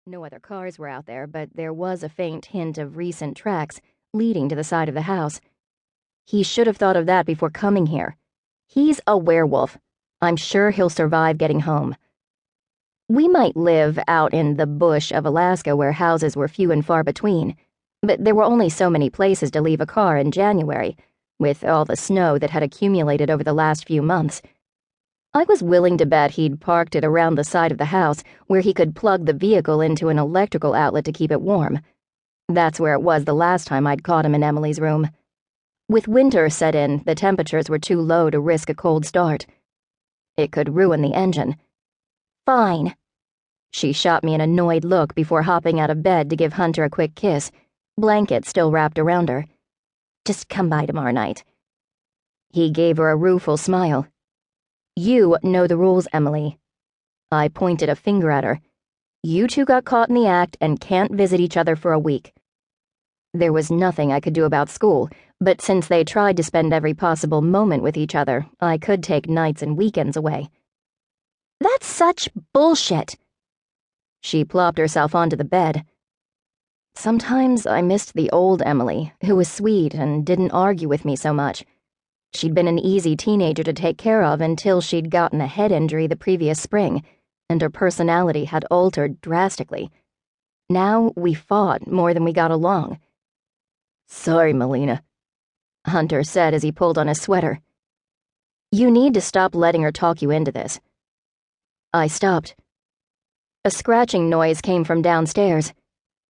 No other cars were out there, but there was a faint hint of recent tracks leading to the side of the house. He should have thought of that before coming here. He's a werewolf. I'm sure he'll survive getting home. We might live out in the bush of Alaska where houses were few and far between, but there were only so many places to leave a car in January, with all the snow that had accumulated over the last few months. I was willing to bet he'd parked it around the side of the house where he could plug the vehicle into an electrical outlet to keep it warm. That's where it was the last time I'd caught him in Emily's room. With winter set in, the temperatures were too low to risk a cold start. It could ruin the engine. Fine. She shot me an annoyed look before hopping out of bed to give Hunter a quick kiss, blanket still wrapped around her. Just come by tomorrow night. He gave her a rueful smile. You know the rules, Emily. I pointed a finger at her. You two got caught in the act and can't visit each other for a week. There was nothing I could do about school, but since they tried to spend every possible moment with each other, I could take nights and weekends away. That's such bullshit. She plopped herself onto the bed. Sometimes I missed the old Emily, who was sweet and didn't argue with me so much. She'd been an easy teenager to take care of until she'd gotten a head injury the previous spring, and her personality had altered drastically. Now we fought more than we got along. Sorry, Melena, Hunter said as he pulled on his sweater. You need to stop letting her talk you into this. I stopped. A scratching noise came from downstairs.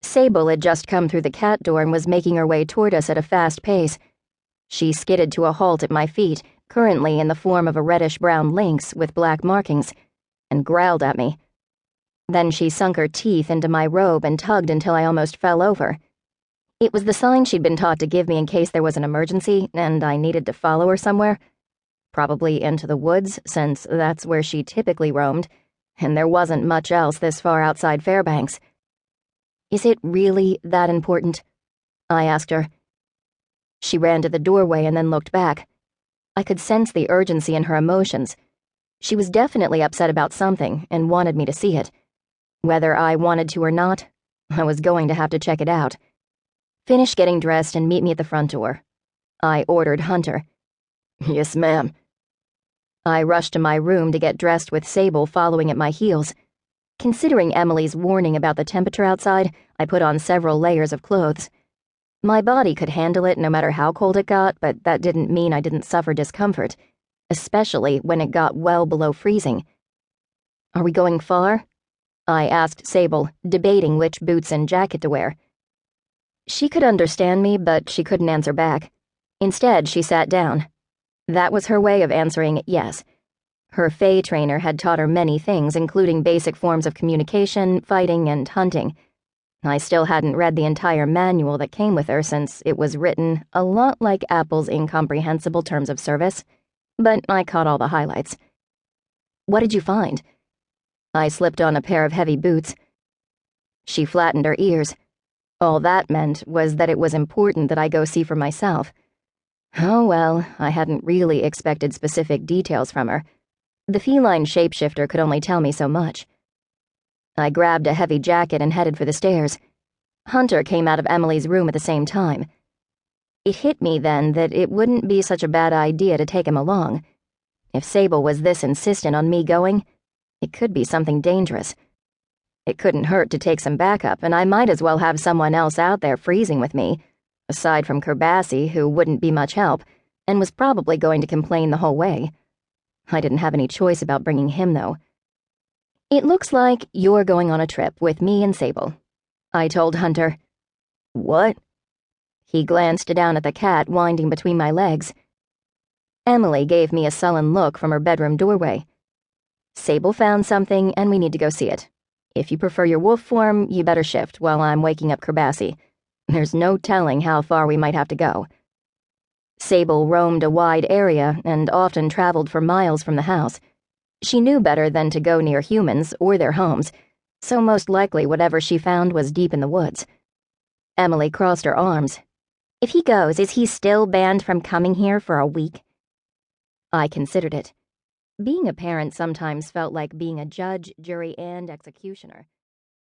Sable had just come through the cat door and was making her way toward us at a fast pace. She skidded to a halt at my feet, currently in the form of a reddish-brown lynx with black markings, and growled at me. Then she sunk her teeth into my robe and tugged until I almost fell over. It was the sign she'd been taught to give me in case there was an emergency and I needed to follow her somewhere. Probably into the woods, since that's where she typically roamed, and there wasn't much else this far outside Fairbanks. Is it really that important? I asked her. She ran to the doorway and then looked back. I could sense the urgency in her emotions. She was definitely upset about something and wanted me to see it. Whether I wanted to or not, I was going to have to check it out. Finish getting dressed and meet me at the front door. I ordered Hunter. Yes, ma'am. I rushed to my room to get dressed with Sable following at my heels. Considering Emily's warning about the temperature outside, I put on several layers of clothes. My body could handle it no matter how cold it got, but that didn't mean I didn't suffer discomfort, especially when it got well below freezing. Are we going far? I asked Sable, debating which boots and jacket to wear. She could understand me, but she couldn't answer back. Instead, she sat down. That was her way of answering yes. Her Fae trainer had taught her many things, including basic forms of communication, fighting, and hunting. I still hadn't read the entire manual that came with her since it was written a lot like Apple's incomprehensible terms of service, but I caught all the highlights. What did you find? I slipped on a pair of heavy boots. She flattened her ears. All that meant was that it was important that I go see for myself. Oh well, I hadn't really expected specific details from her. The feline shapeshifter could only tell me so much. I grabbed a heavy jacket and headed for the stairs. Hunter came out of Emily's room at the same time. It hit me then that it wouldn't be such a bad idea to take him along. If Sable was this insistent on me going, it could be something dangerous. It couldn't hurt to take some backup, and I might as well have someone else out there freezing with me, aside from Kerbassi, who wouldn't be much help, and was probably going to complain the whole way. I didn't have any choice about bringing him, though. It looks like you're going on a trip with me and Sable, I told Hunter. What? He glanced down at the cat winding between my legs. Emily gave me a sullen look from her bedroom doorway. Sable found something, and we need to go see it. If you prefer your wolf form, you better shift while I'm waking up Kerbassi. There's no telling how far we might have to go. Sable roamed a wide area and often traveled for miles from the house. She knew better than to go near humans or their homes, so most likely whatever she found was deep in the woods. Emily crossed her arms. If he goes, is he still banned from coming here for a week? I considered it. Being a parent sometimes felt like being a judge, jury, and executioner.